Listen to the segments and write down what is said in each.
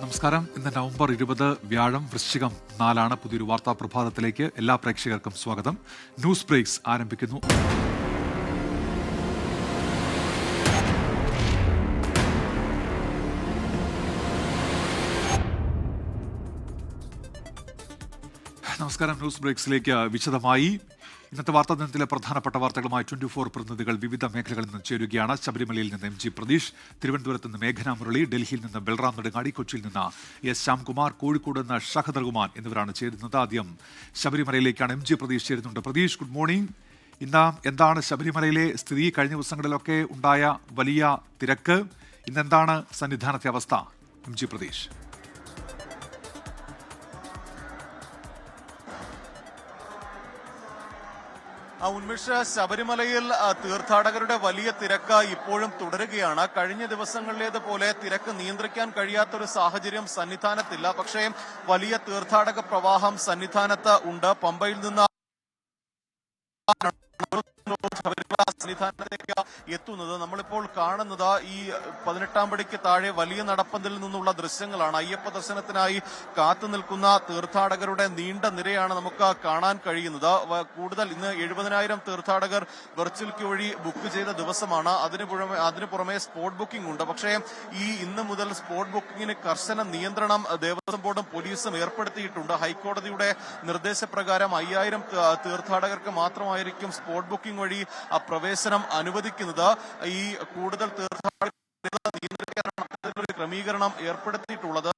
നമസ്കാരം. ഇന്ന് നവംബർ 20 വ്യാഴം, വൃശ്ചികം 4 പുതിയൊരു വാർത്താ പ്രഭാതത്തിലേക്ക് എല്ലാ പ്രേക്ഷകർക്കും സ്വാഗതം. ന്യൂസ് ബ്രേക്സ് ആരംഭിക്കുന്നു. നമസ്കാരം. ന്യൂസ് ബ്രേക്സിലേക്ക് വിശദമായി. ഇന്നത്തെ വാർത്താ ദിനത്തിലെ പ്രധാനപ്പെട്ട വാർത്തകളുമായി 24 പ്രതിനിധികൾ വിവിധ മേഖലകളിൽ നിന്ന് ചേരുകയാണ്. ശബരിമലയിൽ നിന്ന് MG പ്രതീഷ്, തിരുവനന്തപുരത്ത് നിന്ന് മേഘന മുരളി, ഡൽഹിയിൽ നിന്ന് ബൽറാം നെടുങ്ങാടി, കൊച്ചിയിൽ നിന്ന് S ശ്യാംകുമാർ, കോഴിക്കോട് നിന്ന് ഷഹദ് റഹ്മാൻ എന്നിവരാണ് ചേരുന്നത്. ആദ്യം ശബരിമലയിലേക്കാണ്. MG പ്രതീഷ് ചേരുന്നുണ്ട്. Pratheesh, good morning. ഇന്ന് എന്താണ് ശബരിമലയിലെ സ്ഥിതി? കഴിഞ്ഞ ദിവസങ്ങളിലൊക്കെ ഉണ്ടായ വലിയ തിരക്ക്, ഇന്നെന്താണ് സന്നിധാനത്തെ അവസ്ഥ? MG പ്രതീഷ്. ഉന്മേഷ്, ശബരിമലയിൽ തീർത്ഥാടകരുടെ വലിയ തിരക്ക് ഇപ്പോഴും തുടരുകയാണ്. കഴിഞ്ഞ ദിവസങ്ങളിലേതുപോലെ തിരക്ക് നിയന്ത്രിക്കാൻ കഴിയാത്തൊരു സാഹചര്യം സന്നിധാനത്തില്ല. പക്ഷേ വലിയ തീർത്ഥാടക പ്രവാഹം സന്നിധാനത്ത് ഉണ്ട്. പമ്പയിൽ നിന്ന് ശബരിമല സന്നിധാനത്തേക്ക് എത്തുന്നത് നമ്മളിപ്പോൾ കാണുന്നത് ഈ 18-ാം പടിക്ക് താഴെ വലിയ നടപ്പന്തലിൽ നിന്നുള്ള ദൃശ്യങ്ങളാണ്. അയ്യപ്പ ദർശനത്തിനായി കാത്തു നിൽക്കുന്ന തീർത്ഥാടകരുടെ നീണ്ട നിരയാണ് നമുക്ക് കാണാൻ കഴിയുന്നത്. കൂടുതൽ ഇന്ന് 70,000 തീർത്ഥാടകർ വെർച്വൽ ക്യൂ വഴി ബുക്ക് ചെയ്ത ദിവസമാണ്. അതിനു പുറമെ സ്പോട്ട് ബുക്കിംഗ് ഉണ്ട്. പക്ഷേ ഇന്ന് മുതൽ സ്പോട്ട് ബുക്കിംഗിന് കർശന നിയന്ത്രണം ദേവസ്വം ബോർഡും പോലീസും ഏർപ്പെടുത്തിയിട്ടുണ്ട്. ഹൈക്കോടതിയുടെ നിർദ്ദേശപ്രകാരം 5000 തീർത്ഥാടകർക്ക് മാത്രമായിരിക്കും സ്പോട്ട് ബുക്കിംഗ് വഴി പ്രവേശനം അനുവദിക്കുന്നത്. ഈ കൂടുതൽ തീർത്ഥാടകരെ നിയന്ത്രിക്കാനാണ് ക്രമീകരണം ഏർപ്പെടുത്തിയിട്ടുള്ളത്.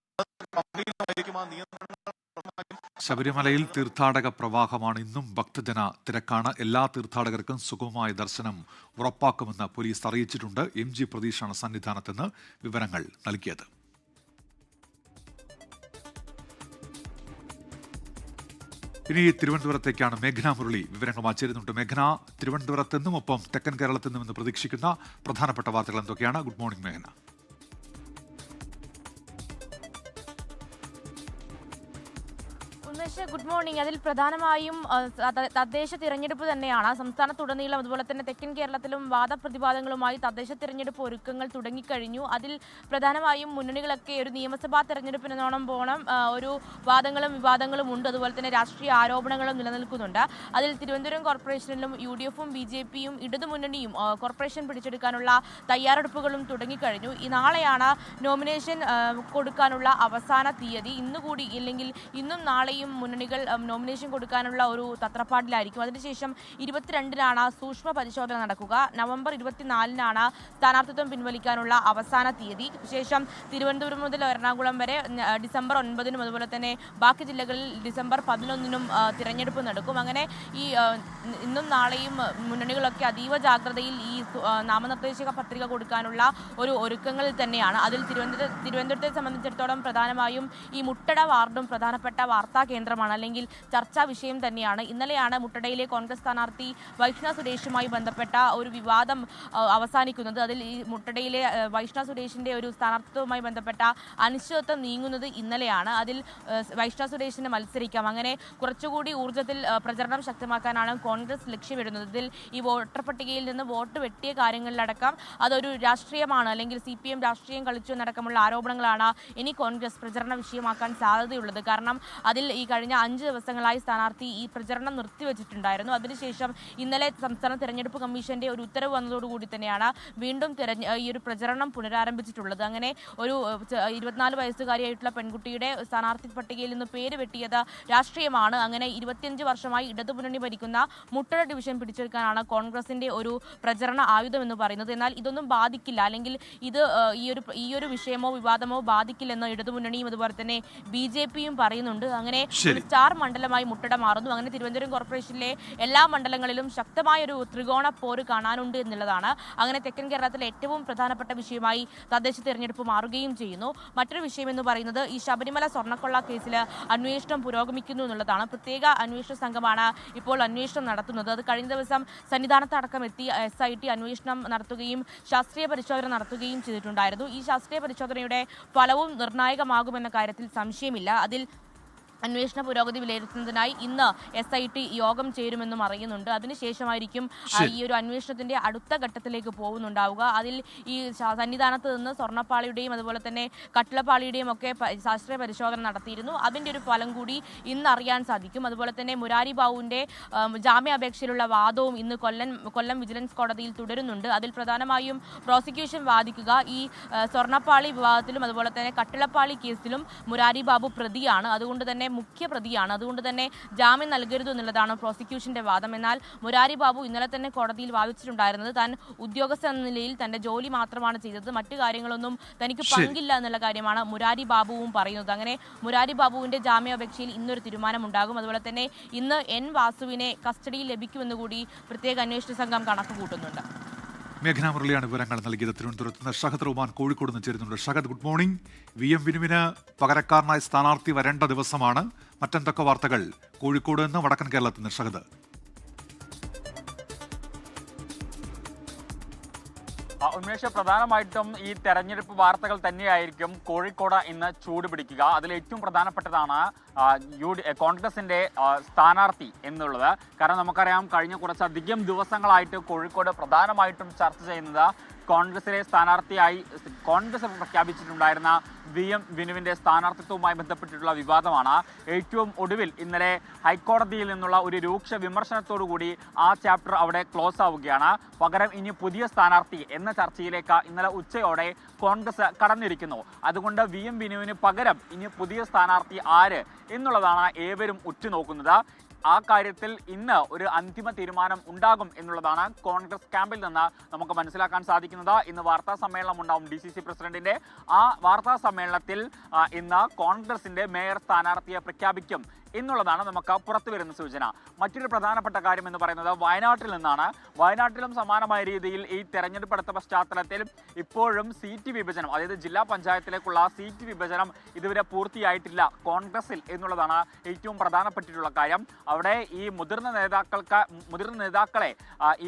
ശബരിമലയിൽ തീർത്ഥാടക പ്രവാഹമാണ്. ഇന്നും ഭക്തജന തിരക്കാണ്. എല്ലാ തീർത്ഥാടകർക്കും സുഗമമായ ദർശനം ഉറപ്പാക്കുമെന്ന് പോലീസ് അറിയിച്ചിട്ടുണ്ട്. MG പ്രതീഷാണ് സന്നിധാനത്തെന്ന് വിവരങ്ങൾ നൽകിയത്. ഇനി തിരുവനന്തപുരത്തേക്കാണ്. മേഘന മുരളി വിവരങ്ങളുമായി ചേരുന്നുണ്ട്. മേഘന, തിരുവനന്തപുരത്ത് നിന്നും ഒപ്പം തെക്കൻ കേരളത്തിൽ നിന്നും പ്രതീക്ഷിക്കുന്ന പ്രധാനപ്പെട്ട വാർത്തകൾ എന്തൊക്കെയാണ്? ഗുഡ് മോർണിംഗ് മേഘന. Good morning. അതിൽ പ്രധാനമായും തദ്ദേശ തിരഞ്ഞെടുപ്പ് തന്നെയാണ്. സംസ്ഥാനത്തുടനീളം അതുപോലെ തന്നെ തെക്കൻ കേരളത്തിലും വാദപ്രതിവാദങ്ങളുമായി തദ്ദേശ തിരഞ്ഞെടുപ്പ് ഒരുക്കങ്ങൾ തുടങ്ങിക്കഴിഞ്ഞു. അതിൽ പ്രധാനമായും മുന്നണികളൊക്കെ ഒരു നിയമസഭാ തെരഞ്ഞെടുപ്പിനോണം പോണം ഒരു വാദങ്ങളും വിവാദങ്ങളും ഉണ്ട്. അതുപോലെ തന്നെ രാഷ്ട്രീയ ആരോപണങ്ങളും നിലനിൽക്കുന്നുണ്ട്. അതിൽ തിരുവനന്തപുരം കോർപ്പറേഷനിലും UDF-ഉം BJP-യും ഇടതുമുന്നണിയും കോർപ്പറേഷൻ പിടിച്ചെടുക്കാനുള്ള തയ്യാറെടുപ്പുകളും തുടങ്ങിക്കഴിഞ്ഞു. നാളെയാണ് നോമിനേഷൻ കൊടുക്കാനുള്ള അവസാന തീയതി. ഇന്നുകൂടി ഇല്ലെങ്കിൽ ഇന്നും നാളെയും മുന്നണികൾ നോമിനേഷൻ കൊടുക്കാനുള്ള ഒരു തത്രപ്പാടിലായിരിക്കും. അതിനുശേഷം 22-നാണ് സൂക്ഷ്മ പരിശോധന നടക്കുക. നവംബർ 24-നാണ് സ്ഥാനാർത്ഥിത്വം പിൻവലിക്കാനുള്ള അവസാന തീയതി. ശേഷം തിരുവനന്തപുരം മുതൽ എറണാകുളം വരെ ഡിസംബർ 9-നും അതുപോലെ തന്നെ ബാക്കി ജില്ലകളിൽ ഡിസംബർ 11-നും തിരഞ്ഞെടുപ്പ് നടക്കും. അങ്ങനെ ഇന്നും നാളെയും മുന്നണികളൊക്കെ അതീവ ജാഗ്രതയിൽ ഈ നാമനിർദ്ദേശക പത്രിക കൊടുക്കാനുള്ള ഒരു ഒരുക്കങ്ങളിൽ തന്നെയാണ്. അതിൽ തിരുവനന്തപുരത്തെ സംബന്ധിച്ചിടത്തോളം പ്രധാനമായും ഈ മുട്ടട വാർഡും പ്രധാനപ്പെട്ട വാർത്താ കേന്ദ്രമാണ്, അല്ലെങ്കിൽ ചർച്ചാ വിഷയം തന്നെയാണ്. ഇന്നലെയാണ് മുട്ടടയിലെ കോൺഗ്രസ് സ്ഥാനാർത്ഥി വൈഷ്ണവ് സുരേഷുമായി ബന്ധപ്പെട്ട ഒരു വിവാദം അവസാനിക്കുന്നത്. അതിൽ ഈ മുട്ടടയിലെ വൈഷ്ണവ് സുരേഷിന്റെ ഒരു സ്ഥാനാർത്ഥിത്വവുമായി ബന്ധപ്പെട്ട അനിശ്ചിതത്വം നീങ്ങുന്നത് ഇന്നലെയാണ്. അതിൽ വൈഷ്ണവ് സുരേഷിന് മത്സരിക്കാം. അങ്ങനെ കുറച്ചുകൂടി ഊർജ്ജത്തിൽ പ്രചരണം ശക്തമാക്കാനാണ് കോൺഗ്രസ് ലക്ഷ്യമിടുന്നത്. ഇതിൽ ഈ വോട്ടർ പട്ടികയിൽ നിന്ന് വോട്ട് വെട്ടിയ കാര്യങ്ങളിലടക്കം അതൊരു രാഷ്ട്രീയമാണ്, അല്ലെങ്കിൽ CPM രാഷ്ട്രീയം കളിച്ചു എന്നടക്കമുള്ള ആരോപണങ്ങളാണ് ഇനി കോൺഗ്രസ് പ്രചരണ വിഷയമാക്കാൻ സാധ്യതയുള്ളത്. കാരണം അതിൽ ഈ കഴിഞ്ഞ 5 ദിവസങ്ങളായി സ്ഥാനാർത്ഥി ഈ പ്രചരണം നിർത്തിവെച്ചിട്ടുണ്ടായിരുന്നു. അതിനുശേഷം ഇന്നലെ സംസ്ഥാന തെരഞ്ഞെടുപ്പ് കമ്മീഷന്റെ ഒരു ഉത്തരവ് വന്നതോടുകൂടി തന്നെയാണ് വീണ്ടും ഈ ഒരു പ്രചരണം പുനരാരംഭിച്ചിട്ടുള്ളത്. അങ്ങനെ ഒരു 24 വയസ്സുകാരിയായിട്ടുള്ള പെൺകുട്ടിയുടെ സ്ഥാനാർത്ഥി പട്ടികയിൽ നിന്ന് പേര് വെട്ടിയത് രാഷ്ട്രീയമാണ്. അങ്ങനെ 25 വർഷമായി ഇടതുമുന്നണി ഭരിക്കുന്ന മുട്ടട ഡിവിഷൻ പിടിച്ചെടുക്കാനാണ് കോൺഗ്രസിന്റെ ഒരു പ്രചരണ ആയുധം എന്ന് പറയുന്നത്. എന്നാൽ ഇതൊന്നും ബാധിക്കില്ല, അല്ലെങ്കിൽ ഇത് ഈ ഒരു വിഷയമോ വിവാദമോ ബാധിക്കില്ലെന്ന് ഇടതുമുന്നണിയും അതുപോലെ തന്നെ BJP-യും പറയുന്നുണ്ട്. അങ്ങനെ ഒരു സ്റ്റാർ മണ്ഡലമായി മുട്ടട മാറുന്നു. അങ്ങനെ തിരുവനന്തപുരം കോർപ്പറേഷനിലെ എല്ലാ മണ്ഡലങ്ങളിലും ശക്തമായ ഒരു ത്രികോണ പോര് കാണാനുണ്ട് എന്നുള്ളതാണ്. അങ്ങനെ തെക്കൻ കേരളത്തിലെ ഏറ്റവും പ്രധാനപ്പെട്ട വിഷയമായി തദ്ദേശ തിരഞ്ഞെടുപ്പ് മാറുകയും ചെയ്യുന്നു. മറ്റൊരു വിഷയം എന്ന് പറയുന്നത് ഈ ശബരിമല സ്വർണ്ണക്കൊള്ള കേസിൽ അന്വേഷണം പുരോഗമിക്കുന്നു എന്നുള്ളതാണ്. പ്രത്യേക അന്വേഷണ സംഘമാണ് ഇപ്പോൾ അന്വേഷണം നടത്തുന്നത്. അത് കഴിഞ്ഞ ദിവസം സന്നിധാനത്തടക്കം എത്തി SIT അന്വേഷണം നടത്തുകയും ശാസ്ത്രീയ പരിശോധന നടത്തുകയും ചെയ്തിട്ടുണ്ടായിരുന്നു. ഈ ശാസ്ത്രീയ പരിശോധനയുടെ ഫലവും നിർണായകമാകുമെന്ന കാര്യത്തിൽ സംശയമില്ല. അതിൽ അന്വേഷണ പുരോഗതി വിലയിരുത്തുന്നതിനായി ഇന്ന് SIT യോഗം ചേരുമെന്നും അറിയുന്നുണ്ട്. അതിനുശേഷമായിരിക്കും ഈ ഒരു അന്വേഷണത്തിന്റെ അടുത്ത ഘട്ടത്തിലേക്ക് പോകുന്നുണ്ടാവുക. അതിൽ ഈ സന്നിധാനത്ത് നിന്ന് സ്വർണ്ണപ്പാളിയുടെയും അതുപോലെ തന്നെ കട്ടിളപ്പാളിയുടെയും ഒക്കെ ശാസ്ത്രീയ പരിശോധന നടത്തിയിരുന്നു. അതിന്റെ ഒരു ഫലം കൂടി ഇന്ന് അറിയാൻ സാധിക്കും. അതുപോലെ തന്നെ മുരാരി ബാബുവിന്റെ ജാമ്യാപേക്ഷയിലുള്ള വാദവും ഇന്ന് കൊല്ലം വിജിലൻസ് കോടതിയിൽ തുടരുന്നുണ്ട്. അതിൽ പ്രധാനമായും പ്രോസിക്യൂഷൻ വാദിക്കുക ഈ സ്വർണ്ണപ്പാളി വിവാദത്തിലും അതുപോലെ തന്നെ കട്ടിളപ്പാളി കേസിലും മുരാരി ബാബു പ്രതിയാണ്, അതുകൊണ്ട് തന്നെ മുഖ്യ പ്രതിയാണ്, അതുകൊണ്ട് തന്നെ ജാമ്യം നൽകരുത് എന്നുള്ളതാണ് പ്രോസിക്യൂഷന്റെ വാദം. എന്നാൽ മുരാരി ബാബു ഇന്നലെ തന്നെ കോടതിയിൽ വാദിച്ചിട്ടുണ്ടായിരുന്നത് താൻ ഉദ്യോഗസ്ഥ എന്ന നിലയിൽ തന്റെ ജോലി മാത്രമാണ് ചെയ്തത്, മറ്റു കാര്യങ്ങളൊന്നും തനിക്ക് പങ്കില്ല എന്നുള്ള കാര്യമാണ് മുരാരി ബാബുവും പറയുന്നത്. അങ്ങനെ മുരാരി ബാബുവിന്റെ ജാമ്യാപേക്ഷയിൽ ഇന്നൊരു തീരുമാനമുണ്ടാകും. അതുപോലെ തന്നെ ഇന്ന് N വാസുവിനെ കസ്റ്റഡിയിൽ ലഭിക്കുമെന്ന് കൂടി പ്രത്യേക അന്വേഷണ സംഘം കണക്ക് കൂട്ടുന്നുണ്ട്. മേഘന മുരളിയാണ് വിവരങ്ങൾ നൽകിയത്. തിരുവനന്തപുരത്ത് നിന്ന് ഷഹദ് റഹ്മാൻ കോഴിക്കോട് നിന്ന് ചേരുന്നുണ്ട്. Shahad, good morning. VM വിനുവിന് പകരക്കാരനായ സ്ഥാനാർത്ഥി വരേണ്ട ദിവസമാണ്. മറ്റെന്തൊക്കെ വാർത്തകൾ കോഴിക്കോട് നിന്ന് വടക്കൻ കേരളത്തിൽ നിന്ന്? ഷഹദ്. ഉന്മേഷ, പ്രധാനമായിട്ടും ഈ തെരഞ്ഞെടുപ്പ് വാർത്തകൾ തന്നെയായിരിക്കും കോഴിക്കോട് ഇന്ന് ചൂടുപിടിക്കുക. അതിൽ ഏറ്റവും പ്രധാനപ്പെട്ടതാണ് കോൺഗ്രസിന്റെ സ്ഥാനാർത്ഥി എന്നുള്ളത്. കാരണം നമുക്കറിയാം, കഴിഞ്ഞ കുറച്ചധികം ദിവസങ്ങളായിട്ട് കോഴിക്കോട് പ്രധാനമായിട്ടും ചർച്ച ചെയ്യുന്നത് കോൺഗ്രസിലെ സ്ഥാനാർത്ഥിയായി കോൺഗ്രസ് പ്രഖ്യാപിച്ചിട്ടുണ്ടായിരുന്ന VM വിനുവിന്റെ സ്ഥാനാർത്ഥിത്വവുമായി ബന്ധപ്പെട്ടിട്ടുള്ള വിവാദമാണ്. ഏറ്റവും ഒടുവിൽ ഇന്നലെ ഹൈക്കോടതിയിൽ നിന്നുള്ള ഒരു രൂക്ഷ വിമർശനത്തോടുകൂടി ആ ചാപ്റ്റർ അവിടെ ക്ലോസ് ആവുകയാണ്. പകരം ഇനി പുതിയ സ്ഥാനാർത്ഥി എന്ന ചർച്ചയിലേക്ക് ഇന്നലെ ഉച്ചയോടെ കോൺഗ്രസ് കടന്നിരിക്കുന്നു. അതുകൊണ്ട് VM വിനുവിന് പകരം ഇനി പുതിയ സ്ഥാനാർത്ഥി ആര് എന്നുള്ളതാണ് ഏവരും ഉറ്റുനോക്കുന്നത്. ആ കാര്യത്തിൽ ഇന്ന് ഒരു അന്തിമ തീരുമാനം ഉണ്ടാകും എന്നുള്ളതാണ് കോൺഗ്രസ് ക്യാമ്പിൽ നിന്ന് നമുക്ക് മനസ്സിലാക്കാൻ സാധിക്കുന്നത്. ഇന്ന് വാർത്താ സമ്മേളനം ഉണ്ടാവും DCC പ്രസിഡന്റിന്റെ. ആ വാർത്താ സമ്മേളനത്തിൽ ഇന്ന് കോൺഗ്രസിന്റെ മേയർ സ്ഥാനാർത്ഥിയെ പ്രഖ്യാപിക്കും എന്നുള്ളതാണ് നമുക്ക് പുറത്തു വരുന്ന സൂചന. മറ്റൊരു പ്രധാനപ്പെട്ട കാര്യം എന്ന് പറയുന്നത് വയനാട്ടിൽ നിന്നാണ്. വയനാട്ടിലും സമാനമായ രീതിയിൽ ഈ തെരഞ്ഞെടുപ്പ് അടുത്ത പശ്ചാത്തലത്തിൽ ഇപ്പോഴും സീറ്റ് വിഭജനം, അതായത് ജില്ലാ പഞ്ചായത്തിലേക്കുള്ള സീറ്റ് വിഭജനം ഇതുവരെ പൂർത്തിയായിട്ടില്ല കോൺഗ്രസിൽ എന്നുള്ളതാണ് ഏറ്റവും പ്രധാനപ്പെട്ടിട്ടുള്ള കാര്യം. അവിടെ ഈ മുതിർന്ന നേതാക്കളെ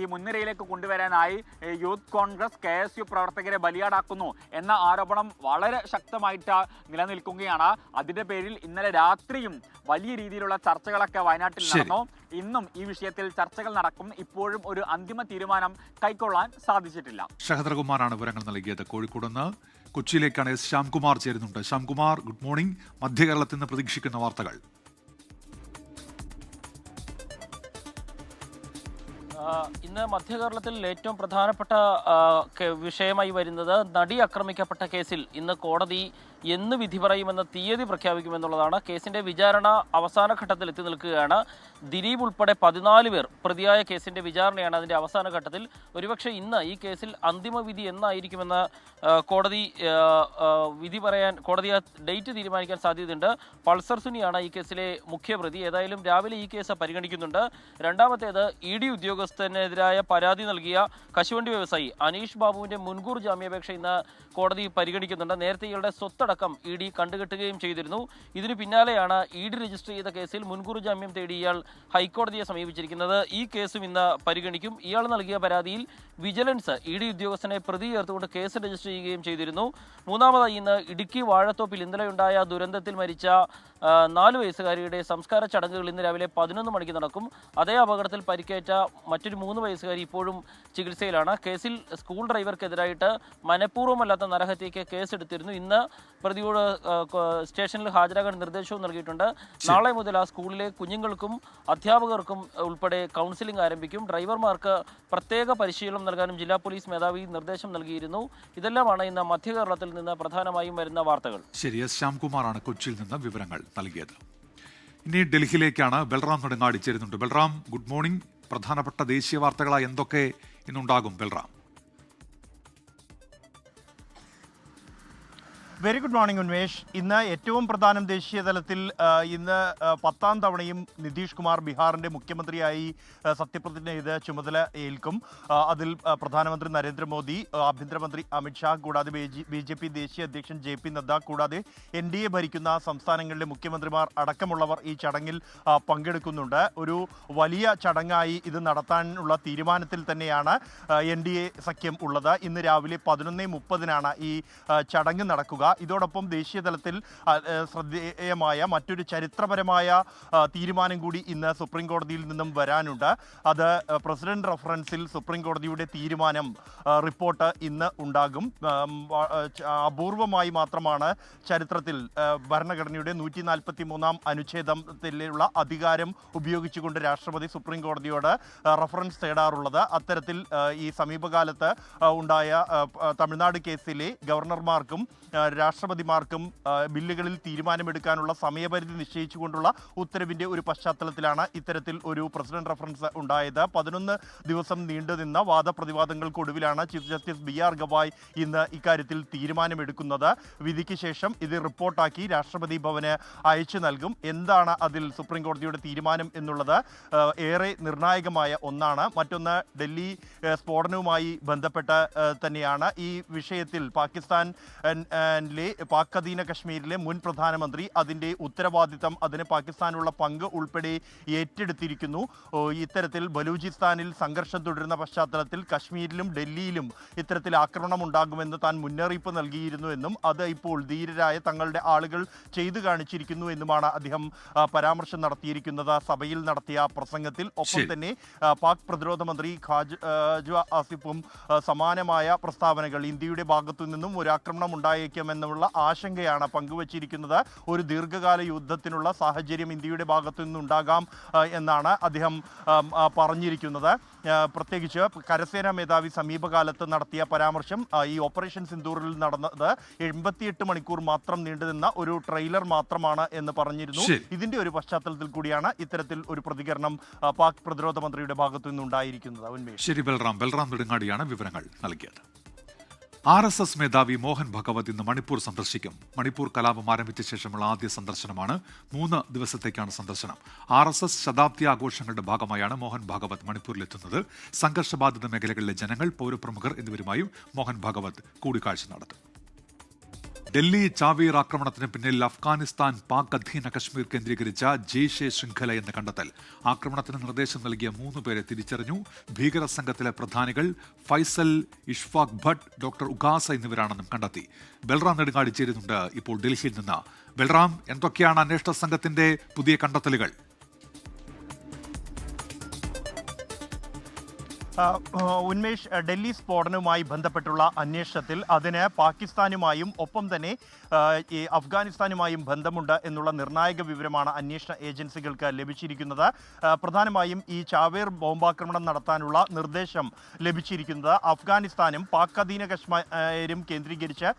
ഈ മുൻനിരയിലേക്ക് കൊണ്ടുവരാനായി യൂത്ത് കോൺഗ്രസ് KSU പ്രവർത്തകരെ ബലിയാടാക്കുന്നു എന്ന ആരോപണം വളരെ ശക്തമായിട്ട് നിലനിൽക്കുകയാണ്. അതിന്റെ പേരിൽ ഇന്നലെ രാത്രിയും വലിയ രീതിയിലുള്ള ചർച്ചകളൊക്കെ വയനാട്ടിൽ നടന്നു. ഇന്നും ഈ വിഷയത്തിൽ ചർച്ചകൾ നടക്കും. ഇപ്പോഴും ഒരു അന്തിമ തീരുമാനം കൈക്കൊള്ളാൻ സാധിച്ചിട്ടില്ല. ഷഹദ് റഹ്മാനാണ് വിവരങ്ങൾ നൽകിയത്. കോഴിക്കോട് നിന്ന് കൊച്ചിയിലേക്കാണ് ശ്യാംകുമാർ ചേരുന്നുണ്ട്. Shyamkumar, good morning. മധ്യ കേരളത്തിൽ നിന്ന് പ്രതീക്ഷിക്കുന്ന വാർത്തകൾ? ഇന്ന് മധ്യകേരളത്തിൽ ഏറ്റവും പ്രധാനപ്പെട്ട വിഷയമായി വരുന്നത് നടി ആക്രമിക്കപ്പെട്ട കേസിൽ ഇന്ന് കോടതി എന്ന് വിധി പറയുമെന്ന തീയതി പ്രഖ്യാപിക്കുമെന്നുള്ളതാണ്. കേസിന്റെ വിചാരണ അവസാന ഘട്ടത്തിൽ എത്തി നിൽക്കുകയാണ്. ദിലീപ് ഉൾപ്പെടെ 14 പേർ പ്രതിയായ കേസിന്റെ വിചാരണയാണ് അതിന്റെ അവസാന ഘട്ടത്തിൽ. ഒരുപക്ഷെ ഇന്ന് ഈ കേസിൽ അന്തിമ വിധി എന്നായിരിക്കുമെന്ന് കോടതി ഡേറ്റ് തീരുമാനിക്കാൻ സാധ്യതയുണ്ട്. പൾസർ സുനിയാണ് ഈ കേസിലെ മുഖ്യപ്രതി. ഏതായാലും രാവിലെ ഈ കേസ് പരിഗണിക്കുന്നുണ്ട്. രണ്ടാമത്തേത് ED ഉദ്യോഗസ്ഥനെതിരായ പരാതി നൽകിയ കശുവണ്ടി വ്യവസായി അനീഷ് ബാബുവിന്റെ മുൻകൂർ ജാമ്യാപേക്ഷ ഇന്ന് കോടതി പരിഗണിക്കുന്നുണ്ട്. നേരത്തെ ഇയാളുടെ സ്വത്തടക്കം ED കണ്ടുകെട്ടുകയും ചെയ്തിരുന്നു. ഇതിനു പിന്നാലെയാണ് ED രജിസ്റ്റർ ചെയ്ത കേസിൽ മുൻകൂർ ജാമ്യം തേടി ഇയാൾ ഹൈക്കോടതിയെ സമീപിച്ചിരിക്കുന്നത്. ഈ കേസും ഇന്ന് പരിഗണിക്കും. ഇയാൾ നൽകിയ പരാതിയിൽ വിജിലൻസ് ED ഉദ്യോഗസ്ഥനെ പ്രതി ചേർത്തുകൊണ്ട് കേസ് രജിസ്റ്റർ ചെയ്യുകയും ചെയ്തിരുന്നു. മൂന്നാമതായി ഇന്ന് ഇടുക്കി വാഴത്തോപ്പിൽ ഇന്നലെയുണ്ടായ ദുരന്തത്തിൽ മരിച്ച 4 വയസ്സുകാരിയുടെ സംസ്കാര ചടങ്ങുകൾ ഇന്ന് രാവിലെ 11 മണിക്ക് നടക്കും. അതേ അപകടത്തിൽ പരിക്കേറ്റ മറ്റൊരു 3 വയസ്സുകാരി ഇപ്പോഴും ചികിത്സയിലാണ്. കേസിൽ സ്കൂൾ ഡ്രൈവർക്കെതിരായിട്ട് മനഃപൂർവ്വമല്ലാത്ത നരഹത്യയ്ക്ക് കേസെടുത്തിരുന്നു. ഇന്ന് പ്രതിയോട് സ്റ്റേഷനിൽ ഹാജരാകാൻ നിർദ്ദേശവും നൽകിയിട്ടുണ്ട്. നാളെ മുതൽ ആ സ്കൂളിലെ കുഞ്ഞുങ്ങൾക്കും അധ്യാപകർക്കും ഉൾപ്പെടെ കൗൺസിലിംഗ് ആരംഭിക്കും. ഡ്രൈവർമാർക്ക് പ്രത്യേക പരിശീലനം നൽകാനും ജില്ലാ പോലീസ് മേധാവി നിർദ്ദേശം നൽകിയിരുന്നു. ഇതെല്ലാമാണ് ഇന്ന് മധ്യ കേരളത്തിൽ നിന്ന് പ്രധാനമായും വരുന്ന വാർത്തകൾ. ശരി, ശ്യാംകുമാറാണ് കൊച്ചിയിൽ നിന്ന് വിവരങ്ങൾ നൽകിയത്. ഇനി ഡൽഹിയിലേക്കാണ് ബൽറാം നെടുങ്ങാടി ചേരുന്നുണ്ട്. Balram, good morning. പ്രധാനപ്പെട്ട ദേശീയ വാർത്തകളായി എന്തൊക്കെ ഇന്നുണ്ടാകും Balram? Very good morning Unmesh. ഇന്ന് ഏറ്റവും പ്രധാനം ദേശീയ തലത്തിൽ ഇന്ന് 10ാം തവണയും നിതീഷ് കുമാർ ബീഹാറിൻ്റെ മുഖ്യമന്ത്രിയായി സത്യപ്രതിജ്ഞ ചെയ്ത് ചുമതല ഏൽക്കും. അതിൽ പ്രധാനമന്ത്രി നരേന്ദ്രമോദി, ആഭ്യന്തരമന്ത്രി അമിത്ഷാ, കൂടാതെ BJP ദേശീയ അധ്യക്ഷൻ JP നദ്ദ, കൂടാതെ NDA ഭരിക്കുന്ന സംസ്ഥാനങ്ങളിലെ മുഖ്യമന്ത്രിമാർ അടക്കമുള്ളവർ ഈ ചടങ്ങിൽ പങ്കെടുക്കുന്നുണ്ട്. ഒരു വലിയ ചടങ്ങായി ഇത് നടത്താനുള്ള തീരുമാനത്തിൽ തന്നെയാണ് NDA സഖ്യം ഉള്ളത്. ഇന്ന് രാവിലെ 11:30 ഈ ചടങ്ങ് നടക്കുക. ഇതോടൊപ്പം ദേശീയ തലത്തിൽ ശ്രദ്ധേയമായ മറ്റൊരു ചരിത്രപരമായ തീരുമാനം കൂടി ഇന്ന് സുപ്രീം കോടതിയിൽ നിന്നും വരാനുണ്ട്. അത് പ്രസിഡന്റ് റഫറൻസിൽ സുപ്രീം കോടതിയുടെ തീരുമാനം റിപ്പോർട്ട് ഇന്ന് ഉണ്ടാകും. അപൂർവമായി മാത്രമാണ് ചരിത്രത്തിൽ ഭരണഘടനയുടെ 143 അനുച്ഛേദത്തിലുള്ള അധികാരം ഉപയോഗിച്ചുകൊണ്ട് രാഷ്ട്രപതി സുപ്രീം കോടതിയോട് റഫറൻസ് തേടാറുള്ളത്. അത്തരത്തിൽ ഈ സമീപകാലത്ത് ഉണ്ടായ തമിഴ്നാട് കേസിലെ ഗവർണർമാർക്കും രാഷ്ട്രപതിമാർക്കും ബില്ലുകളിൽ തീരുമാനമെടുക്കാനുള്ള സമയപരിധി നിശ്ചയിച്ചുകൊണ്ടുള്ള ഉത്തരവിന്റെ ഒരു പശ്ചാത്തലത്തിലാണ് ഇത്തരത്തിൽ ഒരു പ്രസിഡന്റ് റഫറൻസ് ഉണ്ടായത്. 11 ദിവസം നീണ്ടുനിന്ന വാദപ്രതിവാദങ്ങൾക്കൊടുവിലാണ് ചീഫ് ജസ്റ്റിസ് BR ഗവായ് ഇന്ന് ഇക്കാര്യത്തിൽ തീരുമാനമെടുക്കുന്നത്. വിധിക്ക് ശേഷം ഇത് റിപ്പോർട്ടാക്കി രാഷ്ട്രപതി ഭവന് അയച്ചു നൽകും. എന്താണ് അതിൽ സുപ്രീം കോടതിയുടെ തീരുമാനം എന്നുള്ളത് ഏറെ നിർണായകമായ ഒന്നാണ്. മറ്റൊന്ന് ഡൽഹി സ്ഫോടനവുമായി ബന്ധപ്പെട്ട് തന്നെയാണ്. ഈ വിഷയത്തിൽ പാക് അധീന കശ്മീരിലെ മുൻ പ്രധാനമന്ത്രി അതിൻ്റെ ഉത്തരവാദിത്തം, അതിന് പാകിസ്ഥാനുള്ള പങ്ക് ഉൾപ്പെടെ ഏറ്റെടുത്തിരിക്കുന്നു. ഇത്തരത്തിൽ ബലൂചിസ്ഥാനിൽ സംഘർഷം തുടരുന്ന പശ്ചാത്തലത്തിൽ കശ്മീരിലും ഡൽഹിയിലും ഇത്തരത്തിൽ ആക്രമണം ഉണ്ടാകുമെന്ന് താൻ മുന്നറിയിപ്പ് നൽകിയിരുന്നുവെന്നും അത് ഇപ്പോൾ ധീരരായ തങ്ങളുടെ ആളുകൾ ചെയ്തു കാണിച്ചിരിക്കുന്നു എന്നുമാണ് അദ്ദേഹം പരാമർശം നടത്തിയിരിക്കുന്നത് സഭയിൽ നടത്തിയ പ്രസംഗത്തിൽ. ഒപ്പം തന്നെ പാക് പ്രതിരോധ മന്ത്രി ഖാജ ആസിഫും സമാനമായ പ്രസ്താവനകൾ, ഇന്ത്യയുടെ ഭാഗത്തു നിന്നും ഒരു ആക്രമണം ഉണ്ടായേക്കുമെന്നുള്ള ആശങ്കയാണ് പങ്കുവച്ചിരിക്കുന്നത്. ഒരു ദീർഘകാല യുദ്ധത്തിനുള്ള സാഹചര്യം ഇന്ത്യയുടെ ഭാഗത്തു നിന്നുണ്ടാകാം എന്നാണ് അദ്ദേഹം പറഞ്ഞിരിക്കുന്നത്. പ്രത്യേകിച്ച് കരസേനാ മേധാവി സമീപകാലത്ത് നടത്തിയ പരാമർശം ഈ ഓപ്പറേഷൻ സിന്ദൂറിൽ നടന്നത് 88 മണിക്കൂർ മാത്രം നീണ്ടുനിന്ന ഒരു ട്രെയിലർ മാത്രമാണ് എന്ന് പറഞ്ഞിരുന്നു. ഇതിന്റെ ഒരു പശ്ചാത്തലത്തിൽ കൂടിയാണ് ഇത്തരത്തിൽ ഒരു പ്രതികരണം പാക് പ്രതിരോധ മന്ത്രിയുടെ ഭാഗത്തു നിന്നുണ്ടായിരിക്കുന്നത്. ശരി, ബൽറാം നെടുങ്ങാടിയാണ് വിവരങ്ങൾ നൽകിയത്. RSS മേധാവി മോഹൻ ഭഗവത് ഇന്ന് മണിപ്പൂർ സന്ദർശിക്കും. മണിപ്പൂർ കലാപം ആരംഭിച്ച ശേഷമുള്ള ആദ്യ സന്ദർശനമാണ്. 3 ദിവസത്തേക്കാണ് സന്ദർശനം. RSS ശതാബ്ദി ആഘോഷങ്ങളുടെ ഭാഗമായാണ് മോഹൻ ഭാഗവത് മണിപ്പൂരിലെത്തുന്നത്. സംഘർഷബാധിത മേഖലകളിലെ ജനങ്ങൾ, പൗരപ്രമുഖർ എന്നിവരുമായും മോഹൻ ഭാഗവത് കൂടിക്കാഴ്ച നടത്തും. ഡൽഹി ചാവേർ ആക്രമണത്തിന് പിന്നിൽ അഫ്ഗാനിസ്ഥാൻ പാക് അധീന കശ്മീർ കേന്ദ്രീകരിച്ച ജെയ്ഷെ ശൃംഖല എന്ന് കണ്ടെത്തൽ. ആക്രമണത്തിന് നിർദ്ദേശം നൽകിയ 3 പേരെ തിരിച്ചറിഞ്ഞു. ഭീകര സംഘത്തിലെ പ്രധാനികൾ ഫൈസൽ, ഇഷ്ഫാഖ് ഭട്ട്, ഡോക്ടർ ഉഗാസ എന്നിവരാണെന്നും കണ്ടെത്തി. ബൽറാം നെടുങ്ങാടി ചേരുന്നുണ്ട് ഇപ്പോൾ ഡൽഹിയിൽ നിന്ന്. ബൽറാം, എന്തൊക്കെയാണ് അന്വേഷണ സംഘത്തിന്റെ പുതിയ കണ്ടെത്തലുകൾ? ഉന്മേഷ്, ഡൽഹി സ്ഫോടനവുമായി ബന്ധപ്പെട്ടുള്ള അന്വേഷണത്തിൽ അതിന് പാകിസ്ഥാനുമായും ഒപ്പം തന്നെ ഈ അഫ്ഗാനിസ്ഥാനുമായും ബന്ധമുണ്ട് എന്നുള്ള നിർണായക വിവരമാണ് അന്വേഷണ ഏജൻസികൾക്ക് ലഭിച്ചിരിക്കുന്നത്. പ്രധാനമായും ഈ ചാവേർ ബോംബാക്രമണം നടത്താനുള്ള നിർദ്ദേശം ലഭിച്ചിരിക്കുന്നത് അഫ്ഗാനിസ്ഥാനും പാക് അധീന കശ്മീരും കേന്ദ്രീകരിച്ച്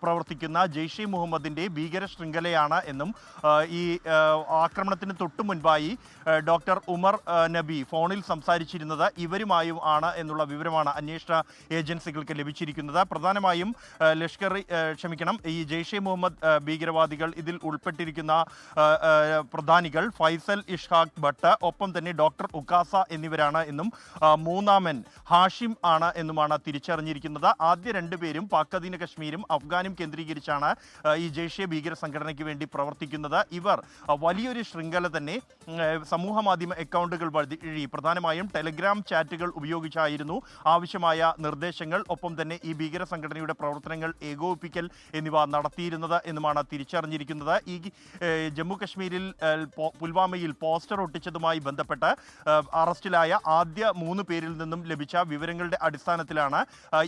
പ്രവർത്തിക്കുന്ന ജെയ്ഷെ മുഹമ്മദിൻ്റെ ഭീകര ശൃംഖലയാണ് എന്നും ഈ ആക്രമണത്തിന് തൊട്ടു മുൻപായി ഡോക്ടർ ഉമർ നബി ഫോണിൽ സംസാരിച്ചിരുന്നത് ഇവരുമായും ആണ് എന്നുള്ള വിവരമാണ് അന്വേഷണ ഏജൻസികൾക്ക് ലഭിച്ചിരിക്കുന്നത്. പ്രധാനമായും ഈ ജെയ്ഷെ മുഹമ്മദ് ഭീകരവാദികൾ ഇതിൽ ഉൾപ്പെട്ടിരിക്കുന്ന പ്രധാനികൾ ഫൈസൽ, ഇഷ്ഫാഖ് ഭട്ട്, ഒപ്പം തന്നെ ഡോക്ടർ ഉക്കാസ എന്നിവരാണ് എന്നും മൂന്നാമൻ ഹാഷിം ആണ് എന്നുമാണ് തിരിച്ചറിഞ്ഞിരിക്കുന്നത്. ആദ്യ 2 പേരും പാക് അധീന കശ്മീരും അഫ്ഗാനും കേന്ദ്രീകരിച്ചാണ് ഈ ജെയ്ഷെ ഭീകര സംഘടനയ്ക്ക് വേണ്ടി പ്രവർത്തിക്കുന്നത്. ഇവർ വലിയൊരു ശൃംഖല തന്നെ സമൂഹ മാധ്യമ അക്കൗണ്ടുകൾ വഴി പ്രധാനമായും ടെലഗ്രാം ചാറ്റുകൾ ഉപയോഗിച്ചായിരുന്നു ആവശ്യമായ നിർദ്ദേശങ്ങൾ, ഒപ്പം തന്നെ ഈ ഭീകര സംഘടനയുടെ പ്രവർത്തനങ്ങൾ ഏകോപിപ്പിക്കൽ എന്നിവ നടത്തിയിരുന്നത് എന്നുമാണ് തിരിച്ചറിഞ്ഞിരിക്കുന്നത്. ഈ ജമ്മു കശ്മീരിൽ പുൽവാമയിൽ പോസ്റ്റർ ഒട്ടിച്ചതുമായി ബന്ധപ്പെട്ട് അറസ്റ്റിലായ ആദ്യ 3 പേരിൽ നിന്നും ലഭിച്ച വിവരങ്ങളുടെ അടിസ്ഥാനത്തിലാണ്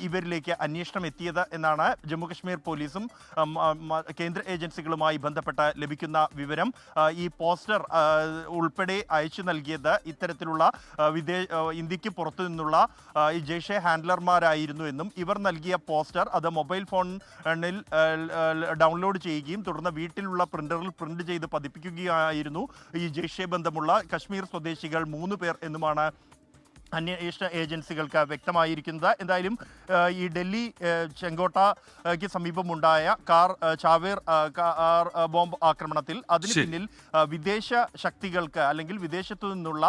ഇവരിലേക്ക് അന്വേഷണം എത്തിയത് എന്നാണ് ജമ്മു കശ്മീർ പോലീസും കേന്ദ്ര ഏജൻസികളുമായി ബന്ധപ്പെട്ട് ലഭിക്കുന്ന വിവരം. ഈ പോസ്റ്റർ ഉൾപ്പെടെ അയച്ചു നൽകിയത് ഇത്തരത്തിലുള്ള ഇന്ത്യക്ക് പുറത്തു നിന്നുള്ള ഈ ജെയ്ഷെ ഹാൻഡ്ലർമാരായിരുന്നു എന്നും ഇവർ നൽകിയ പോസ്റ്റർ അത് മൊബൈൽ ഫോണിൽ ഡൗൺലോഡ് ചെയ്യുകയും തുടർന്ന് വീട്ടിലുള്ള പ്രിന്ററിൽ പ്രിന്റ് ചെയ്ത് പതിപ്പിക്കുകയായിരുന്നു ഈ ജെയ്ഷെ ബന്ധമുള്ള കശ്മീർ സ്വദേശികൾ 3 പേർ എന്നുമാണ് അന്വേഷണ ഏജൻസികൾക്ക് വ്യക്തമായിരിക്കുന്നത്. എന്തായാലും ഈ ഡൽഹി ചെങ്കോട്ടയ്ക്ക് സമീപമുണ്ടായ ചാവേർ ബോംബ് ആക്രമണത്തിൽ അതിന് പിന്നിൽ വിദേശ ശക്തികൾക്ക് അല്ലെങ്കിൽ വിദേശത്തു നിന്നുള്ള